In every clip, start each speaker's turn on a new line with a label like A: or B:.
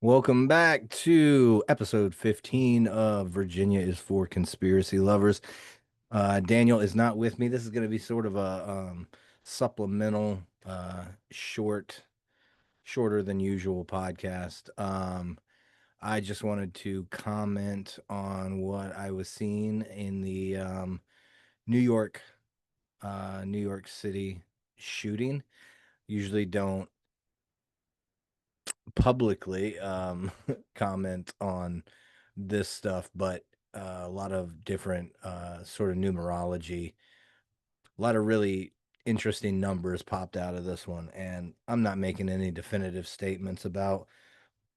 A: Welcome back to episode 15 of Virginia is for Conspiracy Lovers. Daniel is not with me. This is going to be sort of a supplemental, shorter than usual podcast. I just wanted to comment on what I was seeing in the New York, New York City shooting. Usually don't publicly comment on this stuff, but a lot of different sort of numerology, a lot of really interesting numbers popped out of this one. And I'm not making any definitive statements about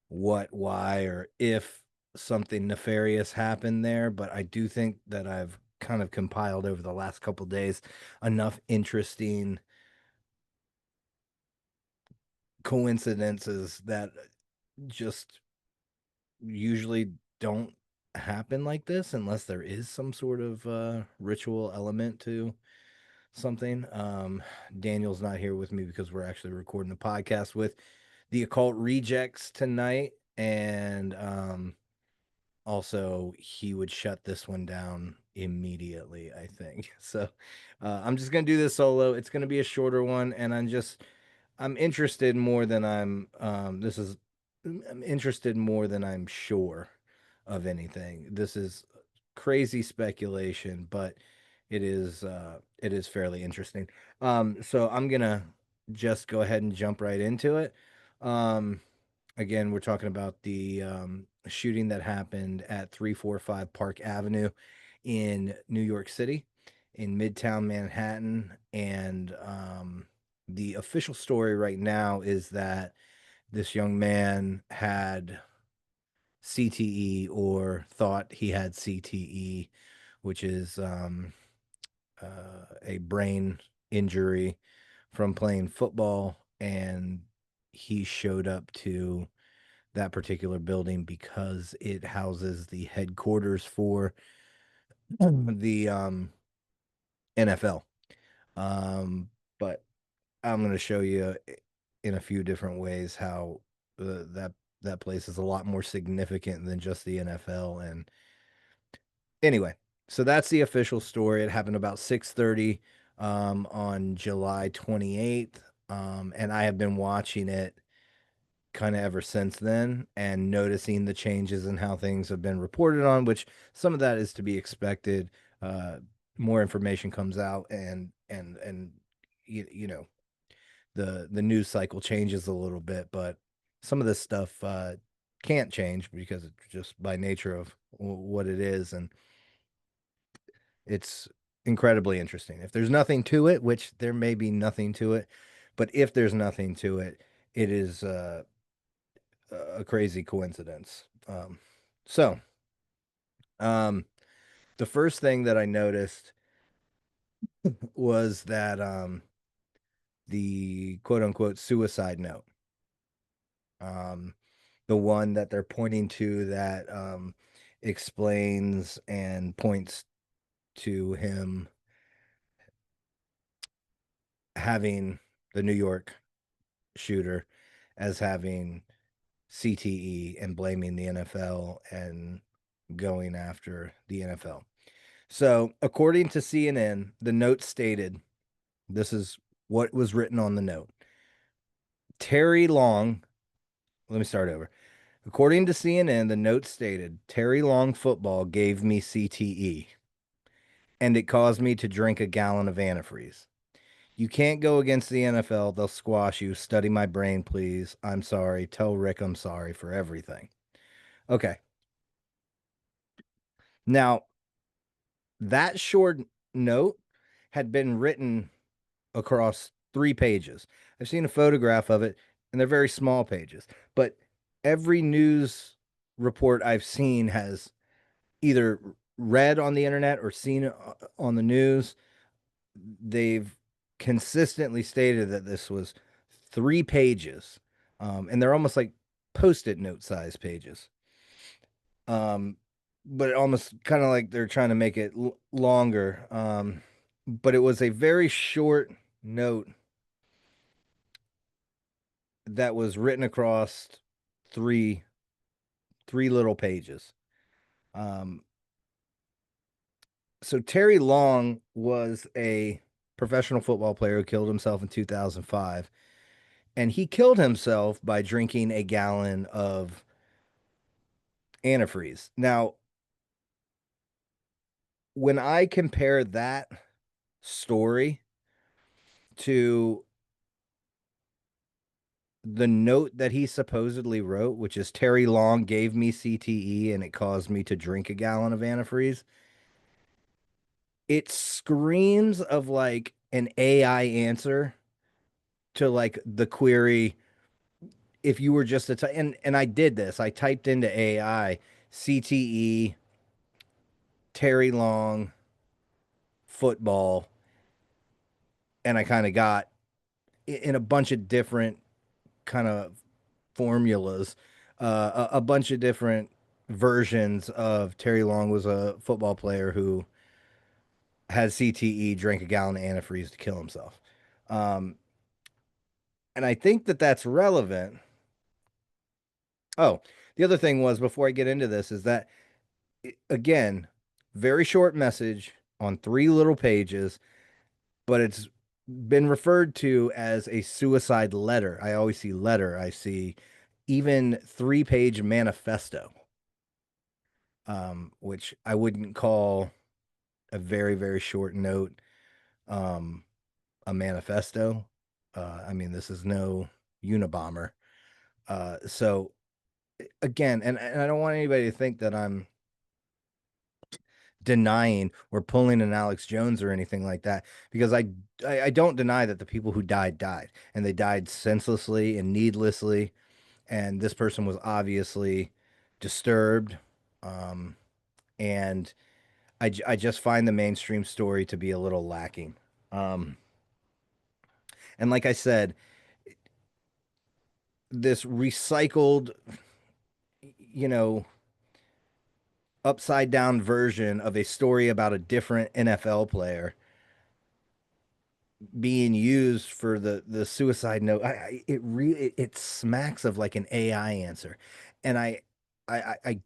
A: what, why, or if something nefarious happened there, but I do think that I've kind of compiled over the last couple days enough interesting coincidences that just usually don't happen like this unless there is some sort of ritual element to something. Daniel's not here with me because we're actually recording a podcast with the Occult Rejects tonight, and also he would shut this one down immediately, I think. So I'm just gonna do this solo. It's gonna be a shorter one, and I'm interested more than I'm interested more than I'm sure of anything. This is crazy speculation, but it is fairly interesting. So I'm gonna just go ahead and jump right into it. Um, Again, we're talking about the shooting that happened at 345 Park Avenue in New York City, in Midtown Manhattan, and the official story right now is that this young man had CTE or thought he had CTE, which is a brain injury from playing football. And he showed up to that particular building because it houses the headquarters for the NFL. But I'm going to show you in a few different ways how that place is a lot more significant than just the NFL. And anyway, so that's the official story. It happened about 6:30 on July 28th. And I have been watching it kind of ever since then and noticing the changes in how things have been reported on, which some of that is to be expected. Uh, More information comes out, and you know, the news cycle changes a little bit, but some of this stuff can't change because it's just by nature of what it is, and it's incredibly interesting. If there's nothing to it, which there may be nothing to it, but if there's nothing to it, it is a crazy coincidence. So, um, the first thing that I noticed was that the quote unquote suicide note, um, the one that they're pointing to that explains and points to him having the New York shooter as having CTE and blaming the NFL and going after the NFL. So, according to CNN, the note stated this is what was written on the note. Terry Long, let me start over. According to CNN, the note stated Terry Long football gave me CTE and it caused me to drink a gallon of antifreeze. You can't go against the NFL. They'll squash you. Study my brain, please. I'm sorry. Tell Rick I'm sorry for everything. Okay. Now, that short note had been written across 3 pages. I've seen a photograph of it, and they're very small pages. But every news report I've seen has either read on the internet or seen it on the news. They've consistently stated that this was 3 pages, and they're almost like post-it note size pages. Um, but almost kind of like they're trying to make it longer. But it was a very short note that was written across three Three Little Pages. Um, so Terry Long was a professional football player who killed himself in 2005, and he killed himself by drinking a gallon of antifreeze. Now, when I compare that story to the note that he supposedly wrote, which is Terry Long gave me CTE and it caused me to drink a gallon of antifreeze, it screams of like an AI answer to like the query. If you were just and I did this, I typed into AI CTE Terry Long football, and I kind of got in a bunch of different kind of formulas, a bunch of different versions of Terry Long was a football player who had CTE, drank a gallon of antifreeze to kill himself. Um, and I think that that's relevant. Oh, the other thing was before I get into this is that, again, very short message on three little pages, but it's been referred to as a suicide letter. I always see letter. I see even three-page manifesto, which I wouldn't call a very, very short note um, a manifesto. I mean, this is no Unabomber. So again, and I don't want anybody to think that I'm denying or pulling an Alex Jones or anything like that, because I don't deny that the people who died and they died senselessly and needlessly, and this person was obviously disturbed, and I just find the mainstream story to be a little lacking. Um, and like I said, this recycled, you know, upside down version of a story about a different NFL player being used for the suicide note. It really it smacks of like an AI answer, and I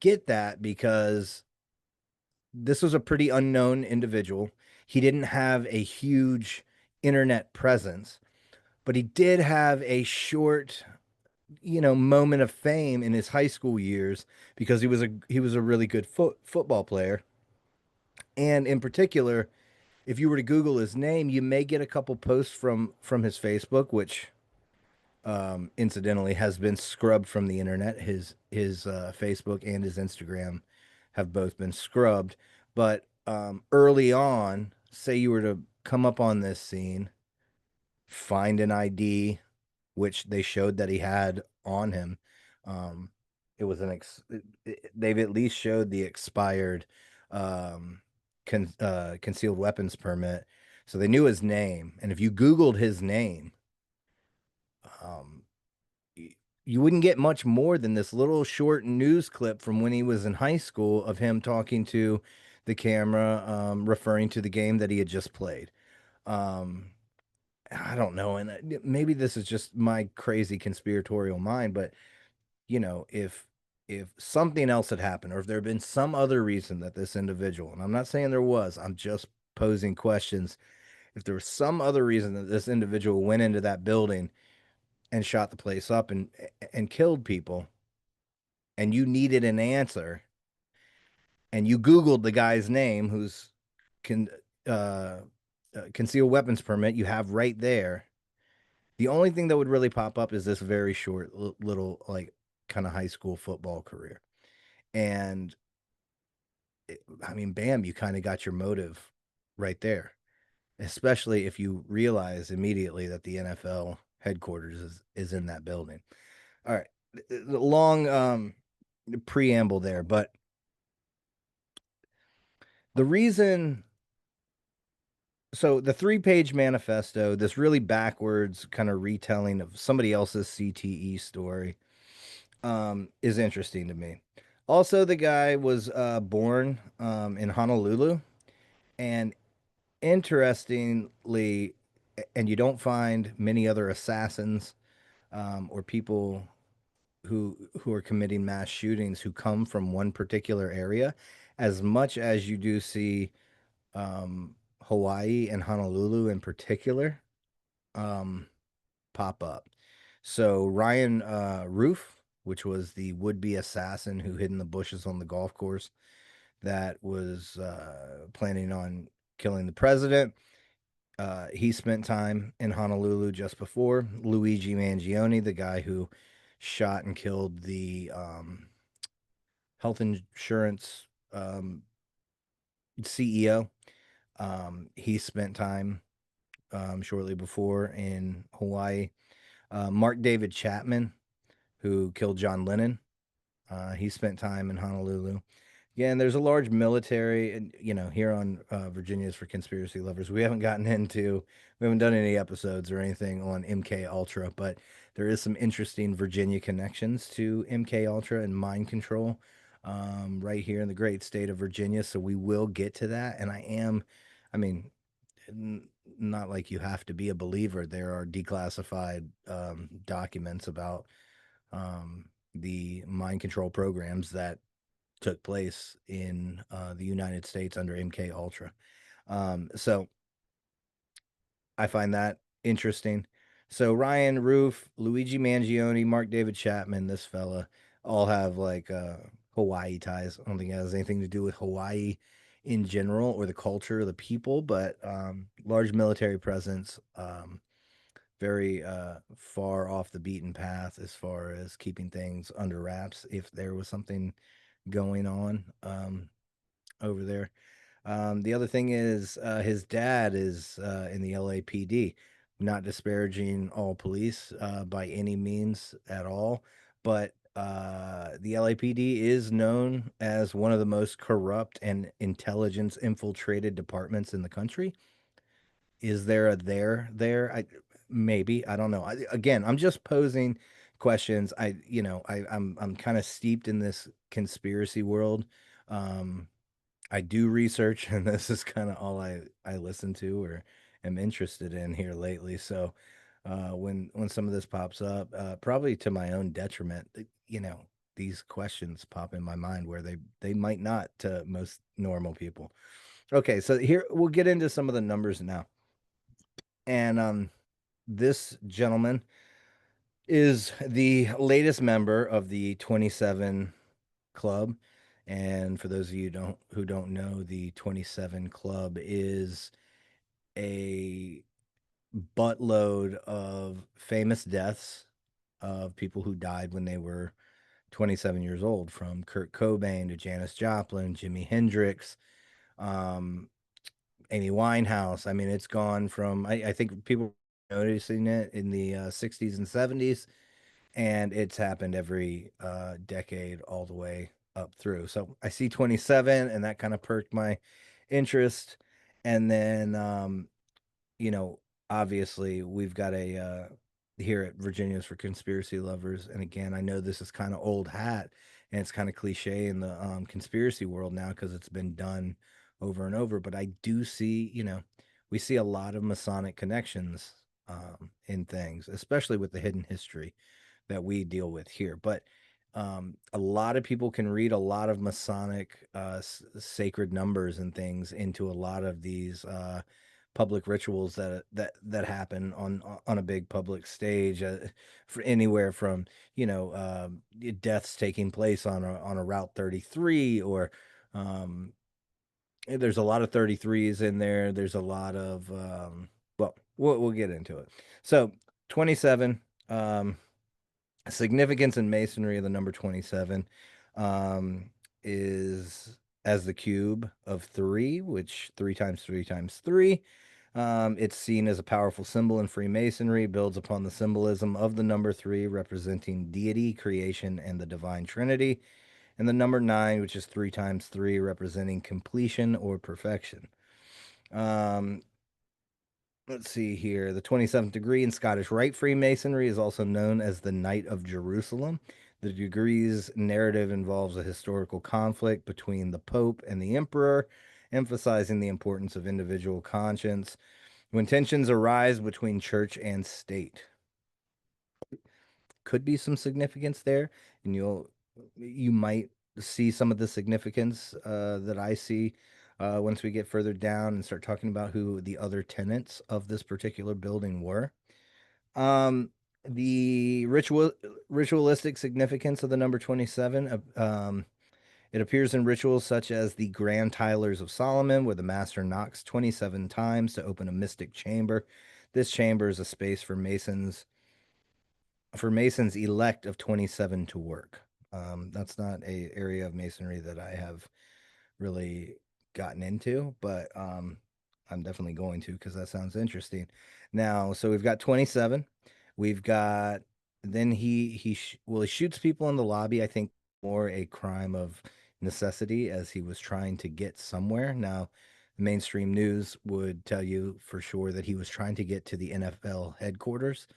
A: get that because this was a pretty unknown individual. He didn't have a huge internet presence, but he did have a short, moment of fame in his high school years because he was a really good football player. And in particular, if you were to Google his name, you may get a couple posts from his Facebook, which incidentally has been scrubbed from the internet. His Facebook and his Instagram have both been scrubbed. But early on, say you were to come up on this scene, find an ID, which they showed that he had on him. Um, it was they've at least showed the expired concealed weapons permit, so they knew his name. And if you Googled his name, um, you wouldn't get much more than this little short news clip from when he was in high school of him talking to the camera, referring to the game that he had just played. Um, I don't know, and maybe this is just my crazy conspiratorial mind, but if something else had happened, or if there had been some other reason that this individual, and I'm not saying there was, I'm just posing questions. If there was some other reason that this individual went into that building and shot the place up and killed people, and you needed an answer, and you Googled the guy's name, who's can uh, concealed weapons permit you have right there. The only thing that would really pop up is this very short little like kind of high school football career. And I mean, bam, you kind of got your motive right there, especially if you realize immediately that the NFL headquarters is in that building. All right. The long preamble there, but the reason so the three-page manifesto, this really backwards kind of retelling of somebody else's CTE story, is interesting to me. Also, the guy was born in Honolulu, and interestingly, and you don't find many other assassins or people who are committing mass shootings who come from one particular area, as much as you do see Hawaii and Honolulu in particular um, pop up. So Ryan Roof, which was the would-be assassin who hid in the bushes on the golf course that was planning on killing the president. He spent time in Honolulu just before. Luigi Mangione, the guy who shot and killed the health insurance CEO, he spent time shortly before in Hawaii. Mark David Chapman, who killed John Lennon, he spent time in Honolulu. Yeah, and there's a large military, and here on Virginia's for Conspiracy Lovers, we haven't done any episodes or anything on MK Ultra, but there is some interesting Virginia connections to MK Ultra and mind control, right here in the great state of Virginia. So we will get to that, and I mean, n- not like you have to be a believer. There are declassified documents about the mind control programs that took place in the United States under MK Ultra. So I find that interesting. So Ryan Roof, Luigi Mangione, Mark David Chapman, this fella, all have like Hawaii ties. I don't think it has anything to do with Hawaii in general or the culture, or the people, but large military presence, very far off the beaten path as far as keeping things under wraps if there was something going on over there. The other thing is his dad is in the LAPD. Not disparaging all police by any means at all, but the LAPD is known as one of the most corrupt and intelligence infiltrated departments in the country. Is there a there? Maybe, I don't know. Again, I'm just posing questions. I'm kind of steeped in this conspiracy world. Um, I do research, and this is kind of all I listen to or am interested in here lately. So when some of this pops up, probably to my own detriment, these questions pop in my mind where they might not to most normal people. Okay, so here we'll get into some of the numbers now. And this gentleman is the latest member of the 27 Club. And for those of you who don't know, the 27 Club is a buttload of famous deaths of people who died when they were 27 years old, from Kurt Cobain to Janis Joplin, Jimi Hendrix, um, Amy Winehouse. I mean, it's gone from, I think people are noticing it in the 60s and 70s, and it's happened every decade all the way up through. So I see 27, and that kind of perked my interest. And then, you know, obviously, we've got a here at Virginia's for Conspiracy Lovers. And again, I know this is kind of old hat and it's kind of cliche in the conspiracy world now because it's been done over and over. But I do see, we see a lot of Masonic connections in things, especially with the hidden history that we deal with here. But a lot of people can read a lot of Masonic sacred numbers and things into a lot of these public rituals that happen on a big public stage, for anywhere from deaths taking place on a Route 33, or there's a lot of 33s in there. There's a lot of well, we'll get into it. So 27. Significance in masonry of the number 27 um, is as the cube of three, which three times three times three. It's seen as a powerful symbol in Freemasonry, builds upon the symbolism of the number three, representing deity, creation, and the divine trinity, and the number nine, which is three times three, representing completion or perfection. Um, let's see here. The 27th degree in Scottish Rite Freemasonry is also known as the Knight of Jerusalem. The degree's narrative involves a historical conflict between the Pope and the Emperor, emphasizing the importance of individual conscience when tensions arise between church and state. could be some significance there, and you might see some of the significance that I see once we get further down and start talking about who the other tenants of this particular building were. Um, the ritualistic significance of the number 27. It appears in rituals such as the Grand Tylers of Solomon, where the master knocks 27 times to open a mystic chamber. This chamber is a space for masons elect of 27 to work. That's not a area of masonry that I have really gotten into, but I'm definitely going to because that sounds interesting. Now, so we've got 27. We've got then he shoots people in the lobby. I think more a crime of necessity as he was trying to get somewhere. Now, mainstream news would tell you for sure that he was trying to get to the NFL headquarters,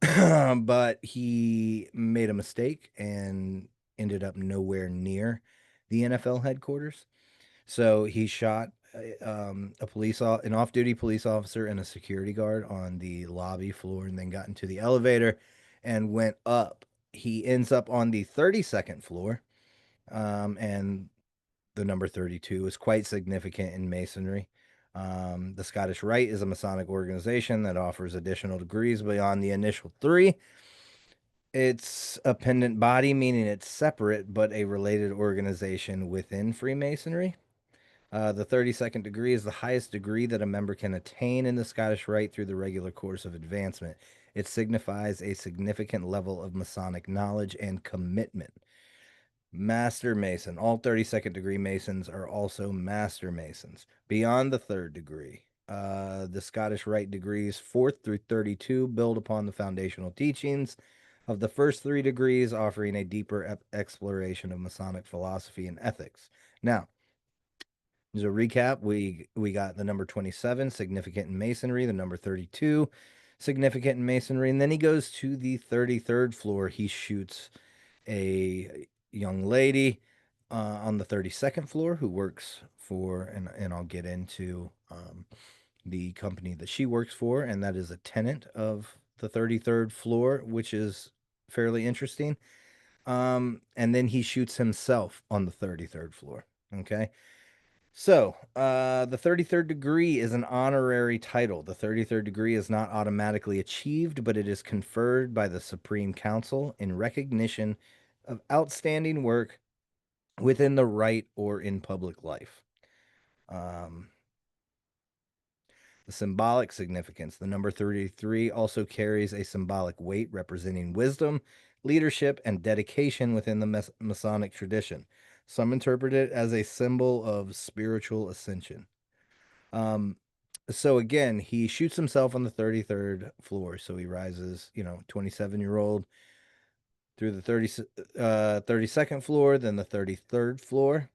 A: but he made a mistake and ended up nowhere near the NFL headquarters. So he shot an off-duty police officer and a security guard on the lobby floor, and then got into the elevator and went up. He ends up on the 32nd floor, and the number 32 is quite significant in masonry. The Scottish Rite is a Masonic organization that offers additional degrees beyond the initial three. It's a pendant body, meaning it's separate but a related organization within Freemasonry. The 32nd degree is the highest degree that a member can attain in the Scottish Rite through the regular course of advancement. It signifies a significant level of Masonic knowledge and commitment. Master Mason. All 32nd degree Masons are also Master Masons. Beyond the third degree, the Scottish Rite degrees 4th through 32 build upon the foundational teachings of the first three degrees, offering a deeper exploration of Masonic philosophy and ethics. Now, as a recap, we got the number 27, significant in masonry, the number 32, significant in masonry, and then he goes to the 33rd floor. He shoots a young lady on the 32nd floor who works for, and I'll get into the company that she works for, and that is a tenant of the 33rd floor, which is fairly interesting. And then he shoots himself on the 33rd floor. Okay. So, the 33rd degree is an honorary title. The 33rd degree is not automatically achieved, but it is conferred by the Supreme Council in recognition of outstanding work within the Rite or in public life. Um, the symbolic significance. The number 33 also carries a symbolic weight representing wisdom, leadership, and dedication within the Masonic tradition. Some interpret it as a symbol of spiritual ascension. Um, so again, he shoots himself on the 33rd floor. So he rises, 27-year-old through the 32nd floor, then the 33rd floor.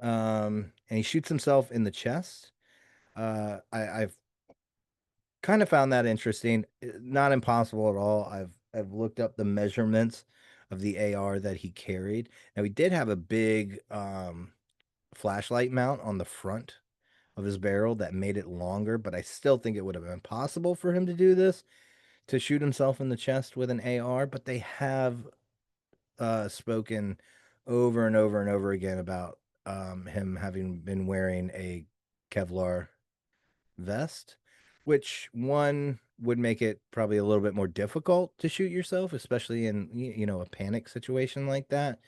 A: And he shoots himself in the chest. I've kind of found that interesting. Not impossible at all. I've looked up the measurements of the AR that he carried. Now he did have a big flashlight mount on the front of his barrel that made it longer, but I still think it would have been possible for him to do this, to shoot himself in the chest with an AR, but they have spoken over and over and over again about him having been wearing a Kevlar vest, which one would make it probably a little bit more difficult to shoot yourself, especially in a panic situation like that.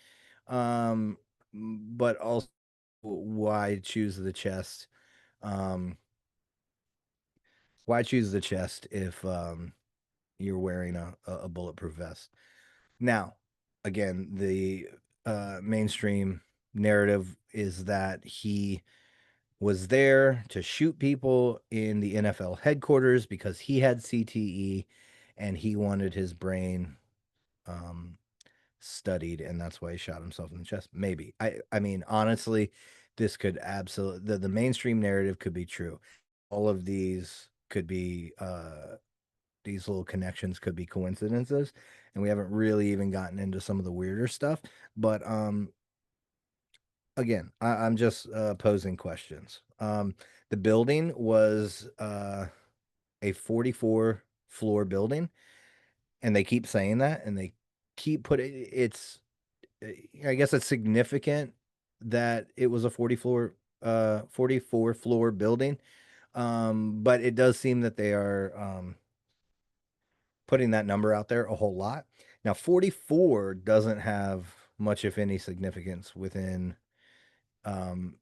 A: But also, why choose the chest? Um, why choose the chest if you're wearing a bulletproof vest? Now, again, the mainstream narrative is that he was there to shoot people in the NFL headquarters because he had CTE and he wanted his brain um, studied, and that's why he shot himself in the chest. Maybe. I mean, honestly, this could absolutely the mainstream narrative could be true. All of these could be these little connections could be coincidences, and we haven't really even gotten into some of the weirder stuff. But again, I'm just posing questions. The building was a 44 floor building, and they keep saying that, and they keep putting it's. I guess it's significant that it was a 44 floor building, but it does seem that they are putting that number out there a whole lot. Now, 44 doesn't have much, if any, significance within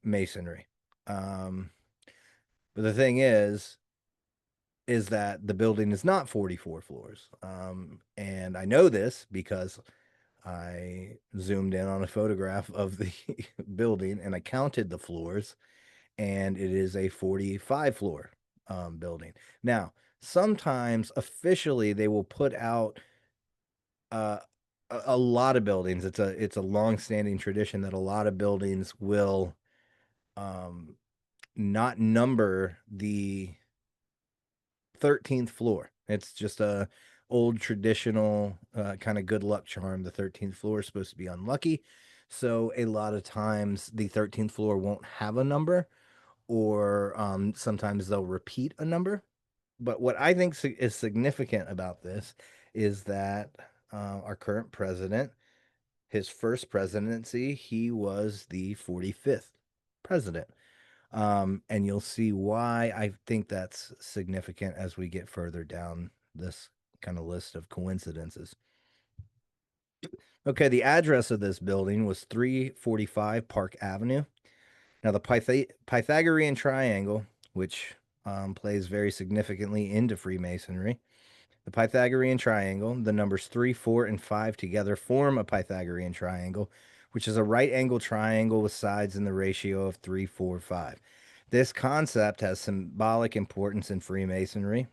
A: masonry. But the thing is that the building is not 44 floors. And I know this because I zoomed in on a photograph of the building and I counted the floors, and it is a 45 floor building. Now, sometimes officially they will put out uh, a lot of buildings. It's a long-standing tradition that a lot of buildings will um, not number the 13th floor. It's just a old traditional kind of good luck charm. The 13th floor is supposed to be unlucky. So a lot of times the 13th floor won't have a number, or sometimes they'll repeat a number. But what I think is significant about this is that our current president, his first presidency, he was the 45th president. And you'll see why I think that's significant as we get further down this kind of list of coincidences. Okay, the address of this building was 345 Park Avenue. Now, the Pythagorean triangle, which plays very significantly into Freemasonry, the Pythagorean triangle, the numbers 3, 4, and 5 together form a Pythagorean triangle, which is a right angle triangle with sides in the ratio of 3, 4, 5. This concept has symbolic importance in Freemasonry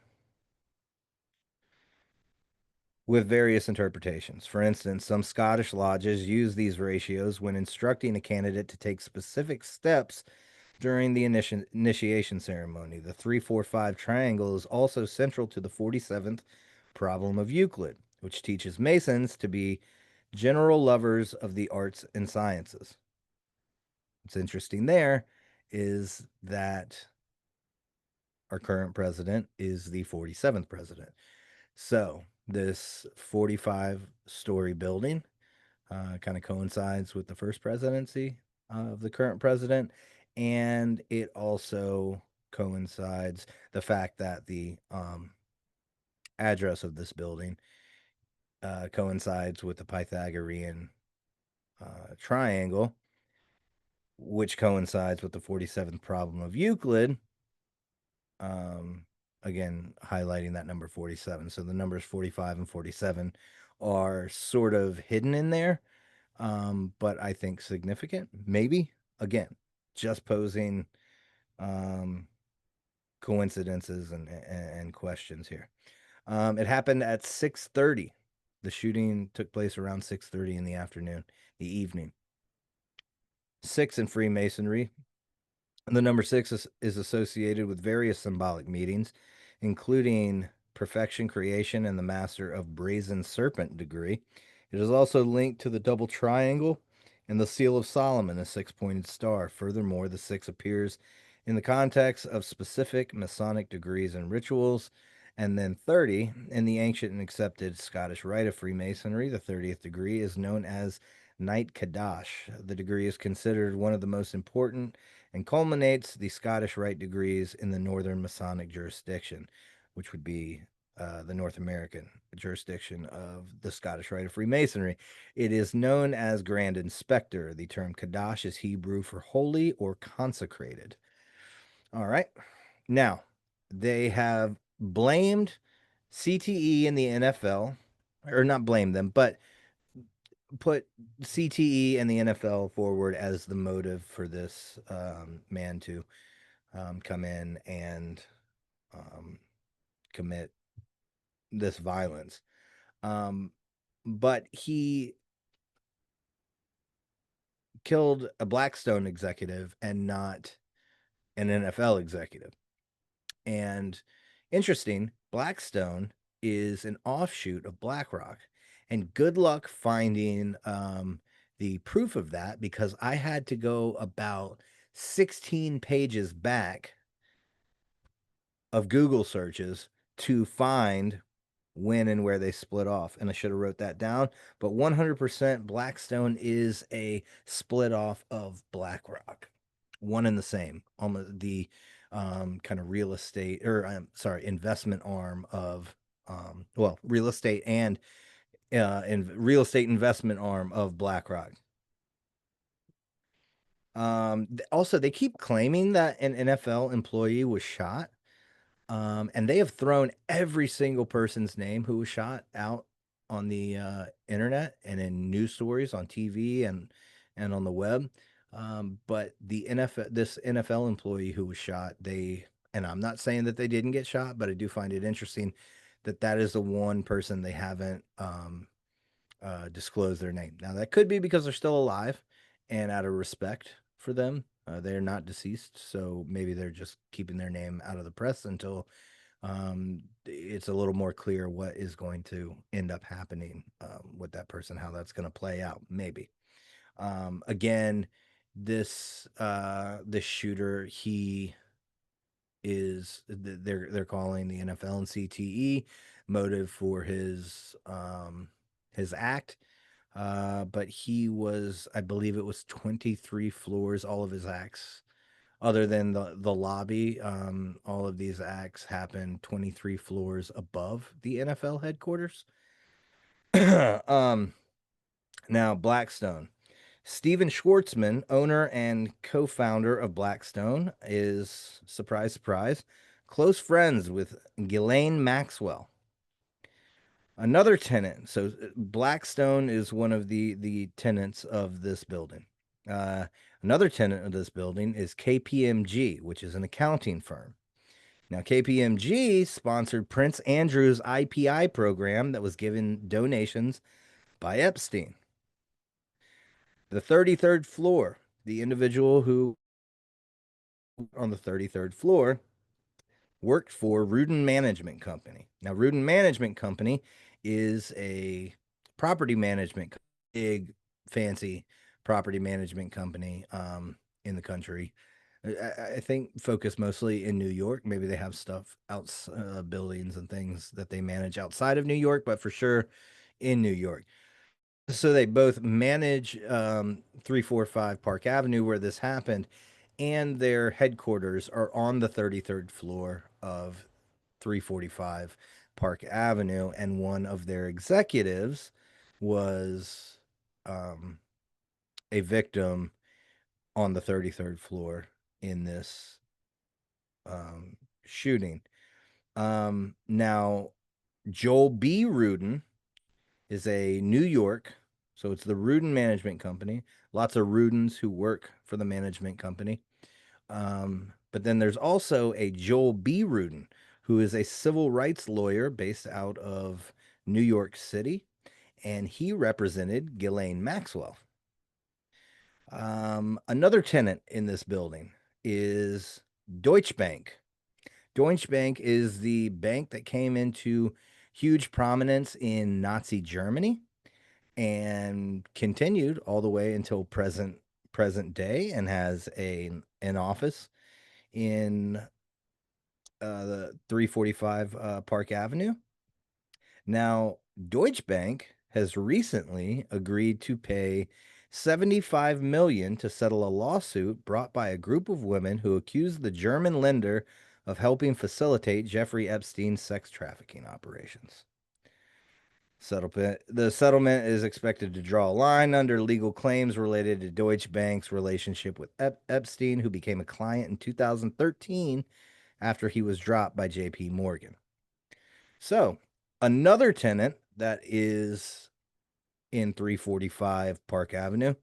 A: with various interpretations. For instance, some Scottish lodges use these ratios when instructing a candidate to take specific steps during the initiation ceremony. The 3-4-5 triangle is also central to the 47th problem of Euclid, which teaches Masons to be general lovers of the arts and sciences. What's interesting there is that our current president is the 47th president. So this 45-story building kind of coincides with the first presidency of the current president, and it also coincides the fact that the address of this building coincides with the Pythagorean triangle, which coincides with the 47th problem of Euclid. Again, highlighting that number 47. So the numbers 45 and 47 are sort of hidden in there, but I think significant. Maybe, again, just posing coincidences and questions here. It happened at 6:30. The shooting took place around 6:30 in the afternoon, the evening. 6 in Freemasonry. And the number 6 is associated with various symbolic meetings, including perfection, creation, and the Master of Brazen Serpent degree. It is also linked to the double triangle and the Seal of Solomon, a 6-pointed star. Furthermore, the 6 appears in the context of specific Masonic degrees and rituals. And then 30, in the ancient and accepted Scottish rite of Freemasonry, the 30th degree is known as Knight Kadash. The degree is considered one of the most important and culminates the Scottish Rite degrees in the Northern Masonic jurisdiction, which would be the North American jurisdiction of the Scottish Rite of Freemasonry. It is known as Grand Inspector. The term Kadash is Hebrew for holy or consecrated. All right. Now, they have blamed CTE and the NFL, or not blamed them, but put CTE and the NFL forward as the motive for this man to come in and commit this violence. But he killed a Blackstone executive and not an NFL executive. And interesting, Blackstone is an offshoot of BlackRock. And good luck finding the proof of that, because I had to go about 16 pages back of Google searches to find when and where they split off. And I should have wrote that down. But 100% Blackstone is a split off of BlackRock, one and the same. Almost the kind of real estate, or I'm sorry, investment arm of well, real estate and real estate investment arm of BlackRock. Also, they keep claiming that an NFL employee was shot. And they have thrown every single person's name who was shot out on the internet and in news stories on TV and on the web. But the NFL, this NFL employee who was shot, and I'm not saying that they didn't get shot, but I do find it interesting that that is the one person they haven't disclosed their name. Now that could be because they're still alive, and out of respect for them, they're not deceased, so maybe they're just keeping their name out of the press until it's a little more clear what is going to end up happening with that person, how that's going to play out, maybe. Again, this shooter, he is they're calling the NFL and CTE motive for his act. But he was, I believe it was 23 floors, all of his acts, other than the lobby, all of these acts happened 23 floors above the NFL headquarters. um, Now, Blackstone. Steven Schwartzman, owner and co-founder of Blackstone, is, surprise, surprise, close friends with Ghislaine Maxwell, another tenant. So Blackstone is one of the tenants of this building. Uh, Another tenant of this building is KPMG, which is an accounting firm. Now, KPMG sponsored Prince Andrew's IPI program that was given donations by Epstein. The 33rd floor, the individual who on the 33rd floor worked for Rudin Management Company. Now, Rudin Management Company is a property management, big, fancy property management company in the country. I think focus mostly in New York. Maybe they have stuff out, buildings and things that they manage outside of New York, but for sure in New York. So they both manage 345 Park Avenue where this happened, and their headquarters are on the 33rd floor of 345 Park Avenue. And one of their executives was um, a victim on the 33rd floor in this shooting. Now, Joel B. Rudin is a New York, so it's the Rudin Management Company. Lots of Rudins who work for the management company. But then there's also a Joel B. Rudin, who is a civil rights lawyer based out of New York City, and he represented Ghislaine Maxwell. Another tenant in this building is Deutsche Bank. Deutsche Bank is the bank that came into huge prominence in Nazi Germany and continued all the way until present day, and has an office in the 345 Park Avenue. Now, Deutsche Bank has recently agreed to pay 75 million to settle a lawsuit brought by a group of women who accused the German lender of helping facilitate Jeffrey Epstein's sex trafficking operations. The settlement is expected to draw a line under legal claims related to Deutsche Bank's relationship with Epstein, who became a client in 2013 after he was dropped by JP Morgan. So, another tenant that is in 345 Park Avenue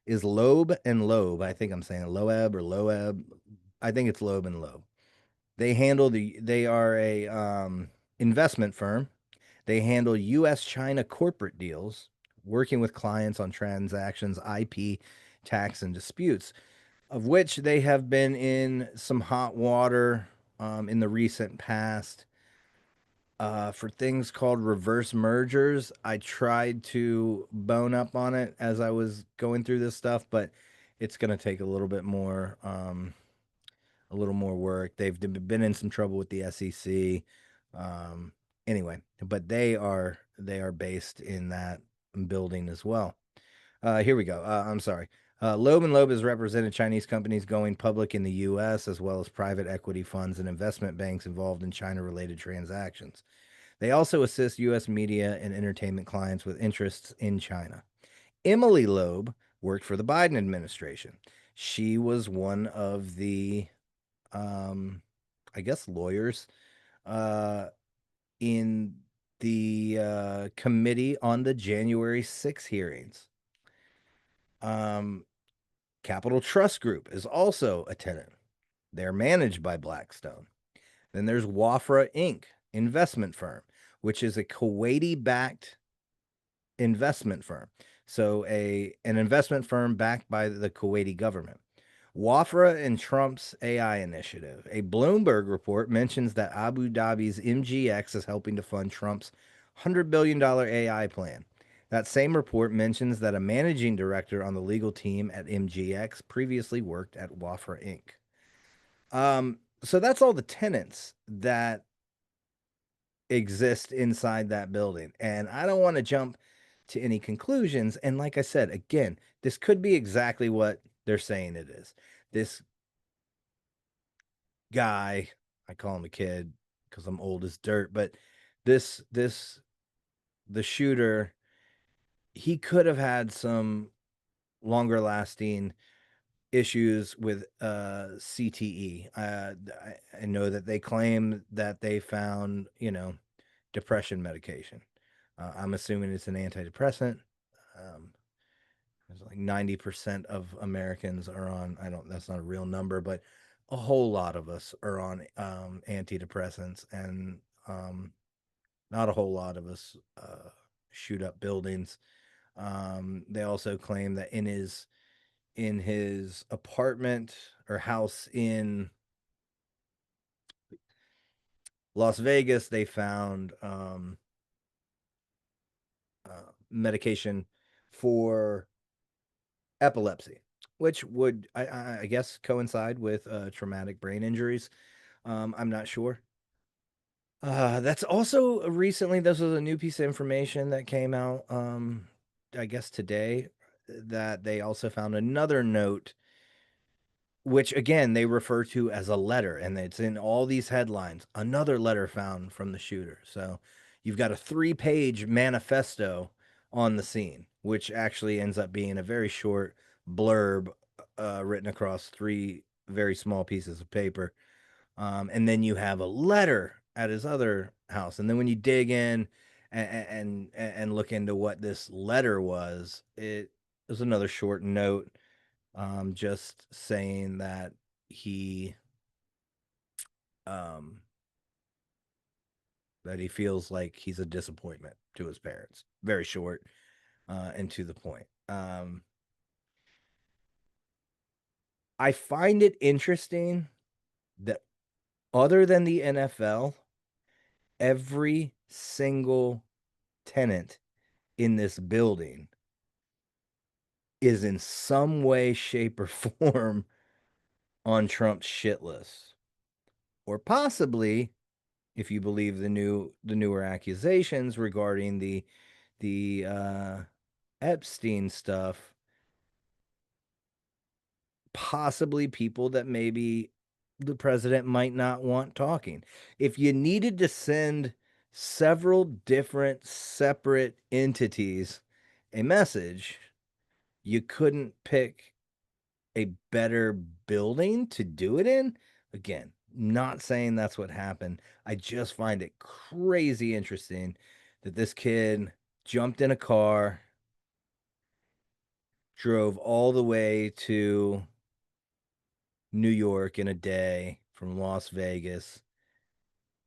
A: is Loeb and Loeb. I think I'm saying Loeb or Loeb. I think it's Loeb and Loeb. They are a investment firm. They handle US China corporate deals, working with clients on transactions, IP, tax, and disputes, of which they have been in some hot water in the recent past for things called reverse mergers. I tried to bone up on it as I was going through this stuff, but it's going to take a little more work. They've been in some trouble with the SEC. Anyway, but they are based in that building as well. Here we go. I'm sorry. Loeb and Loeb has represented Chinese companies going public in the U.S. as well as private equity funds and investment banks involved in China-related transactions. They also assist U.S. media and entertainment clients with interests in China. Emily Loeb worked for the Biden administration. She was one of the, um, I guess, lawyers uh, in the committee on the January 6 hearings. Um, Capital Trust Group is also a tenant. They're managed by Blackstone. Then there's Wafra Inc., investment firm, which is a Kuwaiti backed investment firm. So an investment firm backed by the Kuwaiti government. Wafra and Trump's AI initiative. A Bloomberg report mentions that Abu Dhabi's MGX is helping to fund Trump's $100 billion AI plan. That same report mentions that a managing director on the legal team at MGX previously worked at Wafra Inc. So that's all the tenants that exist inside that building. And I don't want to jump to any conclusions. And like I said, again, this could be exactly what they're saying it is. This guy, I call him a kid because I'm old as dirt, but this the shooter, he could have had some longer lasting issues with CTE. I know that they claim that they found, depression medication. I'm assuming it's an antidepressant. Um, There's like 90% of Americans are on, I don't, that's not a real number, but a whole lot of us are on antidepressants, and not a whole lot of us shoot up buildings. They also claim that in his apartment or house in Las Vegas, they found medication for epilepsy, which would, I guess, coincide with traumatic brain injuries. I'm not sure. That's also recently, this was a new piece of information that came out, I guess today, that they also found another note, which again they refer to as a letter, and it's in all these headlines. Another letter found from the shooter. So you've got a 3-page manifesto on the scene, which actually ends up being a very short blurb written across 3 very small pieces of paper. And then you have a letter at his other house, and then when you dig in and look into what this letter was, it was another short note, just saying that he um, that he feels like he's a disappointment to his parents. Very short and to the point. I find it interesting that other than the NFL, every single tenant in this building is in some way, shape, or form on Trump's shit list, or possibly, if you believe the newer accusations regarding the Epstein stuff, possibly people that maybe the president might not want talking. If you needed to send several different separate entities a message, you couldn't pick a better building to do it in. Again, not saying that's what happened. I just find it crazy interesting that this kid jumped in a car, drove all the way to New York in a day from Las Vegas,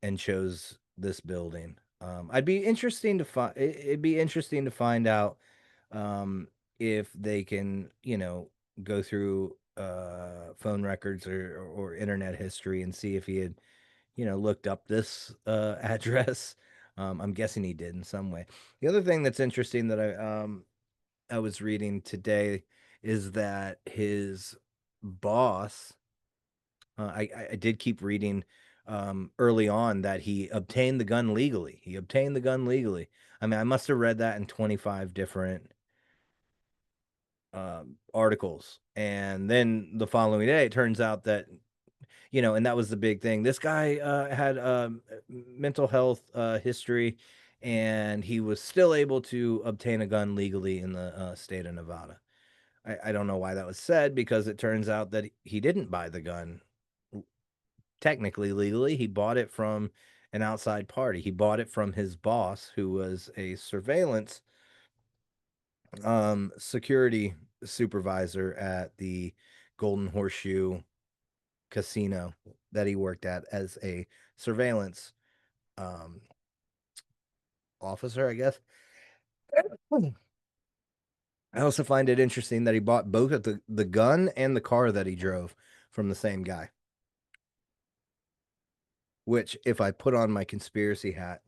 A: and chose this building. I'd be interesting to find. It'd be interesting to find out um, if they can, go through phone records or internet history and see if he had, looked up this address. I'm guessing he did in some way. The other thing that's interesting that I was reading today is that his boss. I did keep reading early on that he obtained the gun legally. He obtained the gun legally. I mean, I must have read that in 25 different articles. And then the following day, it turns out that, and that was the big thing. This guy had mental health history, and he was still able to obtain a gun legally in the state of Nevada. I don't know why that was said, because it turns out that he didn't buy the gun technically legally. He bought it from an outside party. He bought it from his boss, who was a surveillance security supervisor at the Golden Horseshoe casino that he worked at as a surveillance um, officer, I guess. I also find it interesting that he bought both of the gun and the car that he drove from the same guy. Which, if I put on my conspiracy hat,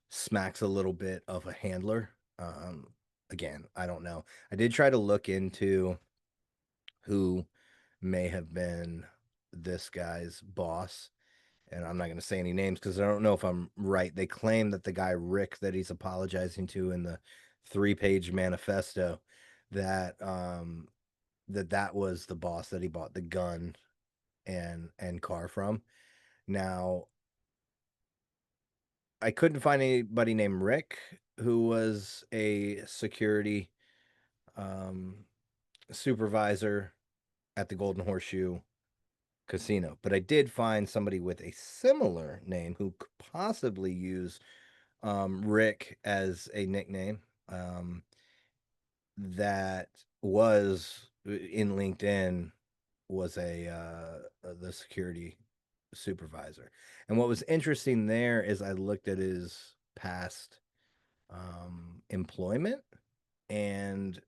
A: smacks a little bit of a handler. Um, Again, I don't know. I did try to look into who may have been this guy's boss, and I'm not going to say any names because I don't know if I'm right. They claim that the guy Rick that he's apologizing to in the 3-page manifesto, that that was the boss that he bought the gun and car from. Now, I couldn't find anybody named Rick who was a security um, supervisor at the Golden Horseshoe Casino, but I did find somebody with a similar name who could possibly use Rick as a nickname, that was in LinkedIn, was the security supervisor. And what was interesting there is I looked at his past employment, and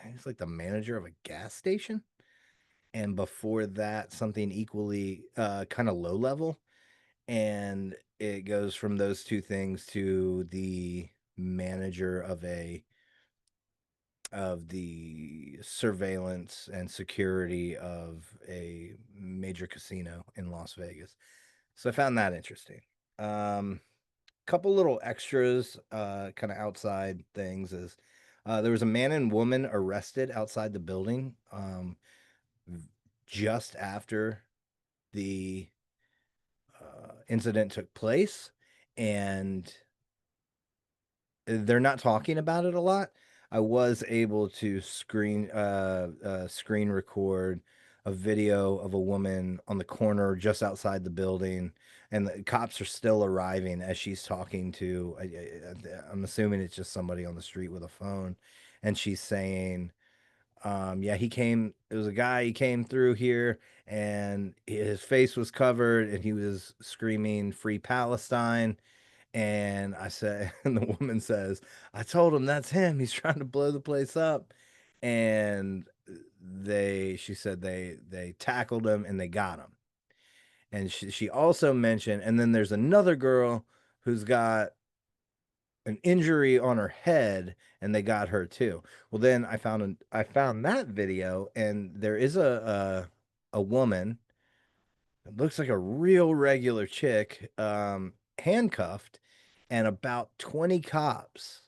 A: he's like the manager of a gas station. And before that, something equally kind of low level. And it goes from those two things to the manager of the surveillance and security of a major casino in Las Vegas. So I found that interesting. Couple little extras, kind of outside things is there was a man and woman arrested outside the building just after the incident took place, and they're not talking about it a lot. I was able to screen record a video of a woman on the corner just outside the building, and the cops are still arriving as she's talking to. I'm assuming it's just somebody on the street with a phone, and she's saying, yeah, he came. It was a guy. He came through here, and his face was covered, and he was screaming "Free Palestine." And I said, and the woman says, "I told him that's him. He's trying to blow the place up." And she said they tackled him and they got him. And she also mentioned, and then there's another girl who's got an injury on her head, and they got her too. Well, then I found that video, and there is a woman. It looks like a real regular chick, handcuffed, and about 20 cops.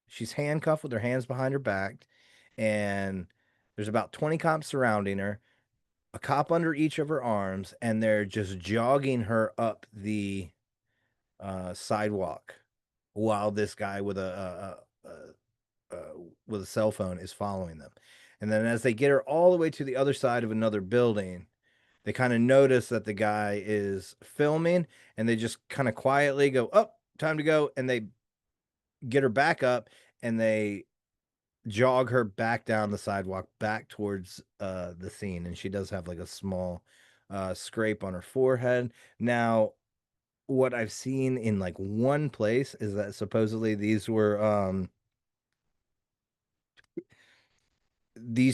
A: She's handcuffed with her hands behind her back, and there's about 20 cops surrounding her, a cop under each of her arms, and they're just jogging her up the sidewalk while this guy with a cell phone is following them. And then as they get her all the way to the other side of another building, they kind of notice that the guy is filming, and they just kind of quietly go, "Oh, time to go." And they get her back up, and they jog her back down the sidewalk back towards the scene. And she does have like a small scrape on her forehead. Now, what I've seen in like one place is that supposedly these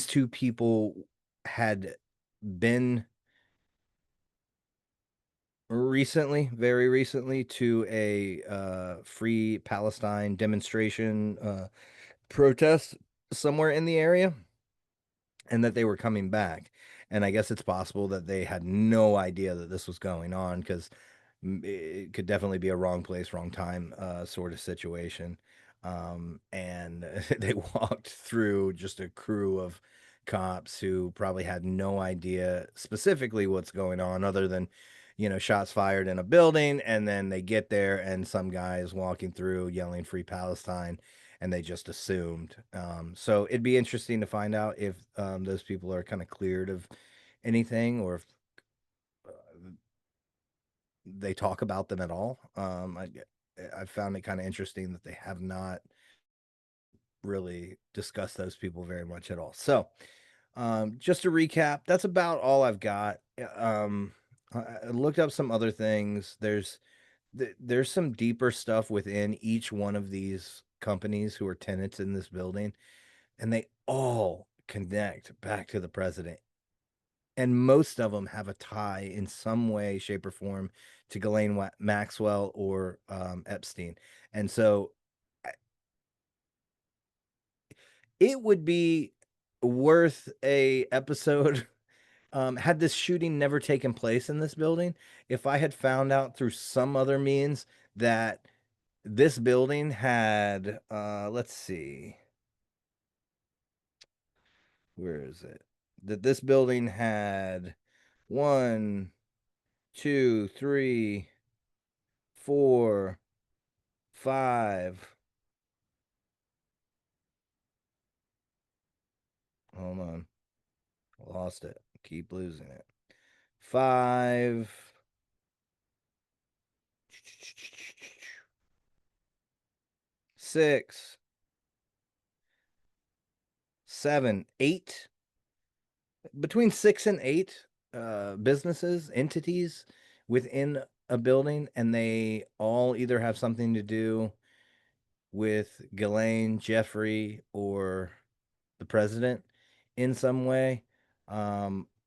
A: two people had been recently, very recently, to a free Palestine demonstration protest somewhere in the area, and that they were coming back. And I guess it's possible that they had no idea that this was going on because it could definitely be a wrong place, wrong time sort of situation. And they walked through just a crew of cops who probably had no idea specifically what's going on, other than, shots fired in a building. And then they get there, and some guy is walking through yelling "Free Palestine," and they just assumed. So it'd be interesting to find out if those people are kind of cleared of anything, or if they talk about them at all. I found it kind of interesting that they have not really discussed those people very much at all. So, just to recap, that's about all I've got. I looked up some other things. There's some deeper stuff within each one of these companies who are tenants in this building, and they all connect back to the president, and most of them have a tie in some way, shape, or form to Ghislaine Maxwell or Epstein. And so it would be worth a episode had this shooting never taken place in this building. If I had found out through some other means that this building had, let's see, where is it? That this building had one, two, three, four, five. Hold on. Lost it. Keep losing it. Five, six, seven, eight, between six and eight businesses, entities within a building, and they all either have something to do with Ghislaine, Jeffrey, or the president in some way.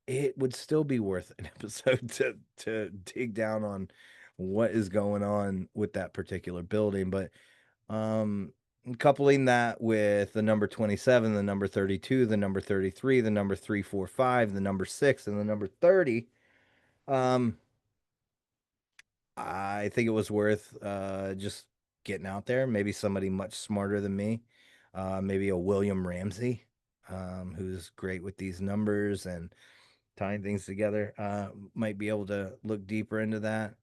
A: It would still be worth an episode to dig down on what is going on with that particular building. But um, coupling that with the number 27, the number 32, the number 33, the number 345, the number 6, and the number 30, um, I think it was worth just getting out there. Maybe somebody much smarter than me, maybe a William Ramsey, who's great with these numbers and tying things together, might be able to look deeper into that.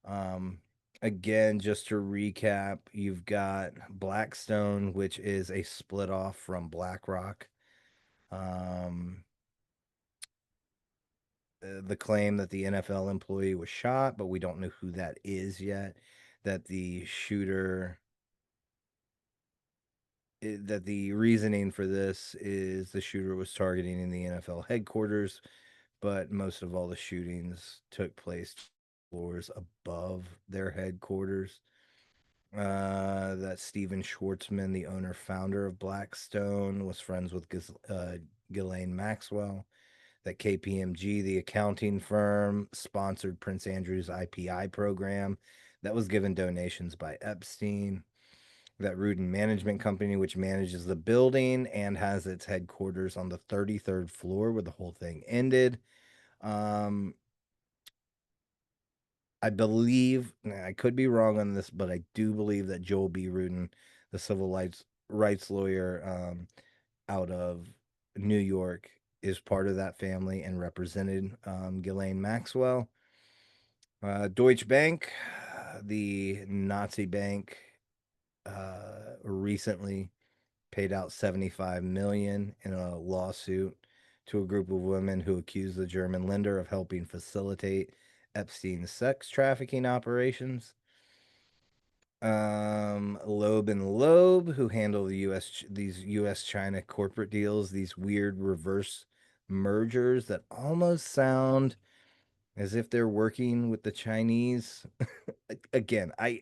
A: Um, Again, just to recap, you've got Blackstone, which is a split off from BlackRock. Um, the claim that the NFL employee was shot, but we don't know who that is yet. That the shooter, that the reasoning for this is the shooter was targeting in the NFL headquarters, but most of all the shootings took place floors above their headquarters. That Steven Schwartzman, the owner founder of Blackstone, was friends with Ghislaine Maxwell. That KPMG, the accounting firm, sponsored Prince Andrew's IPI program that was given donations by Epstein. That Rudin Management Company, which manages the building and has its headquarters on the 33rd floor where the whole thing ended. Um, I believe, I could be wrong on this, but I do believe that Joel B. Rudin, the civil rights lawyer out of New York, is part of that family and represented Ghislaine Maxwell. Deutsche Bank, the Nazi bank, recently paid out 75 million in a lawsuit to a group of women who accused the German lender of helping facilitate Epstein's sex trafficking operations. Loeb and Loeb, who handle these US China corporate deals, these weird reverse mergers that almost sound as if they're working with the Chinese. Again, I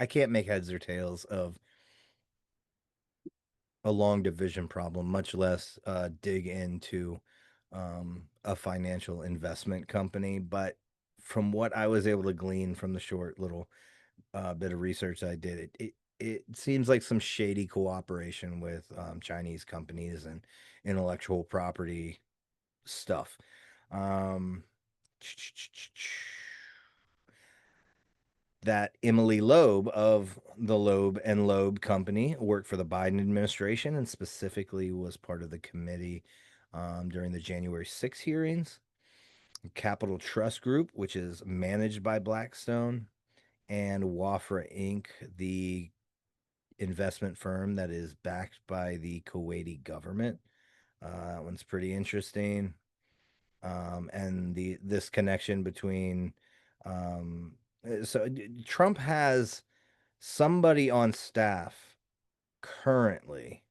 A: can't make heads or tails of a long division problem, much less dig into a financial investment company. But from what I was able to glean from the short little bit of research I did, it seems like some shady cooperation with Chinese companies and intellectual property stuff. Um, that Emily Loeb of the Loeb and Loeb Company worked for the Biden administration and specifically was part of the committee during the January 6 hearings. Capital Trust Group, which is managed by Blackstone, and Wafra Inc., the investment firm that is backed by the Kuwaiti government. That one's pretty interesting. And this connection between so Trump has somebody on staff currently.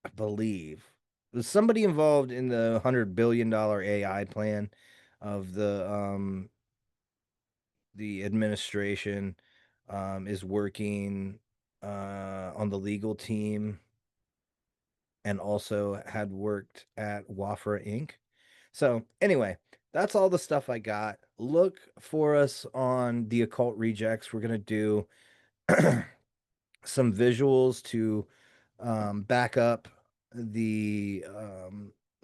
A: I believe there's somebody involved in the $100 billion AI plan of the administration is working on the legal team and also had worked at Wafra Inc. So anyway, that's all the stuff I got. Look for us on the Occult Rejects. We're gonna do some visuals to back up the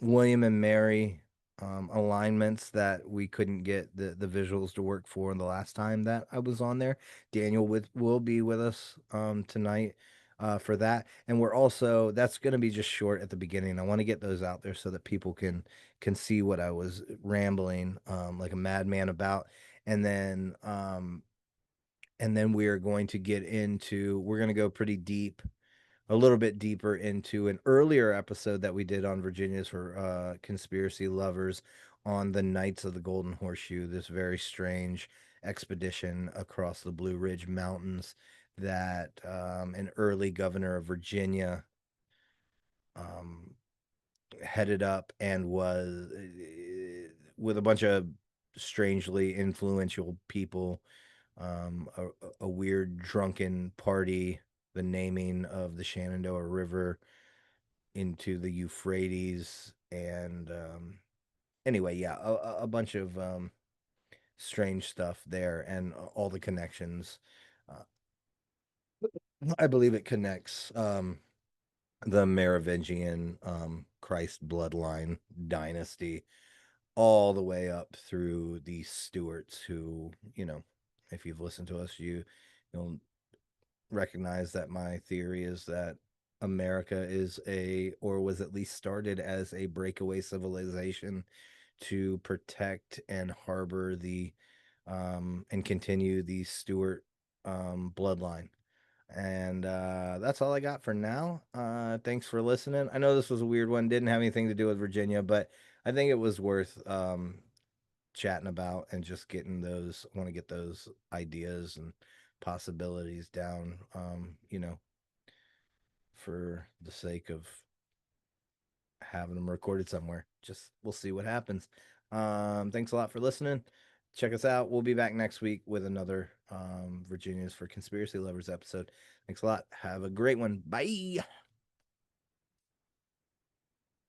A: William and Mary alignments that we couldn't get the visuals to work for the last time that I was on there. Daniel will be with us tonight for that. And we're also, that's going to be just short at the beginning. I want to get those out there so that people can see what I was rambling like a madman about. And then we are going to get into, we're going to go pretty deep, a little bit deeper into an earlier episode that we did on Virginia's for conspiracy lovers on the Knights of the Golden Horseshoe, this very strange expedition across the Blue Ridge Mountains that an early governor of Virginia um, headed up and was with a bunch of strangely influential people, a weird drunken party, the naming of the Shenandoah River into the Euphrates, and anyway, yeah, a bunch of strange stuff there, and all the connections. Uh, I believe it connects the Merovingian Christ bloodline dynasty all the way up through the Stuarts, who, if you've listened to us, you'll recognize that my theory is that America is or was at least started as a breakaway civilization to protect and harbor and continue the Stuart bloodline. And that's all I got for now. Thanks for listening. I know this was a weird one, didn't have anything to do with Virginia, but I think it was worth chatting about and just getting those, I want to get those ideas and possibilities down, for the sake of having them recorded somewhere. Just we'll see what happens. Thanks a lot for listening. Check us out. We'll be back next week with another Virginia's for Conspiracy Lovers episode. Thanks a lot. Have a great one. Bye.